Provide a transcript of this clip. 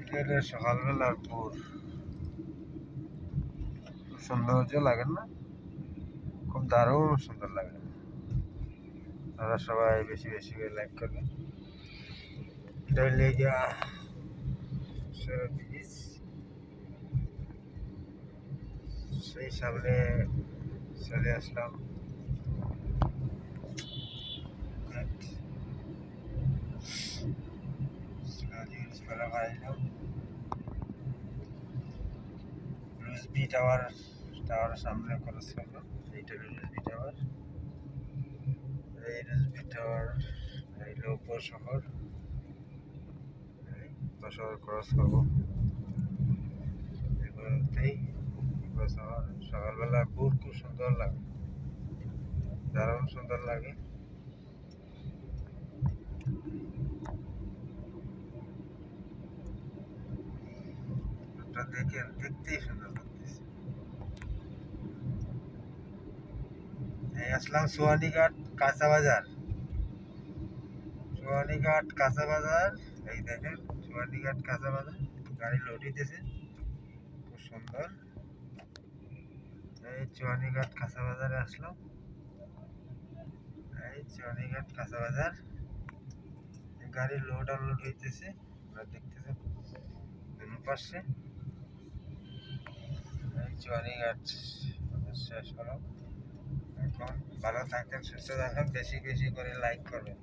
বিকেলের সকালবেলার ভোর সৌন্দর্য লাগে না? খুব দারুণ সুন্দর লাগে। আপনারা সবাই বেশি বেশি করে লাইক করবেন। ডেলিগা ব্রিজ, সেই সামনে চলে আসলাম। রুজবি টাওয়ার সামনে খরচ করলো। এইটা রুজবি টাওয়ার। এই রুজবি টাওয়ার এই উপশহর, উপশহর ক্রস করবো। এগুলোতেই উপশহর সকালবেলা খুব সুন্দর লাগে, দারুণ সুন্দর লাগে। দেখতেই সুন্দর লাগতেছে। এই আসলাম সোয়ানীঘাট কাঁচা বাজার। সোয়ানীঘাট কাঁচা বাজার, এই দেখেন সোয়ানীঘাট কাঁচা বাজার। গাড়ি লোড হইতেছে, খুব সুন্দর। এই সোয়ানীঘাট কাঁচা বাজারে আসলাম। এই সোয়ানীঘাট কাঁচা বাজার, গাড়ি লোড আনলোড হইতেছে, দেখতেছেন পাশে। এই সোয়ানীঘাট শেষ হলো। এখন ভালো থাকেন, সুস্থ থাকেন, বেশি বেশি করে লাইক করবেন।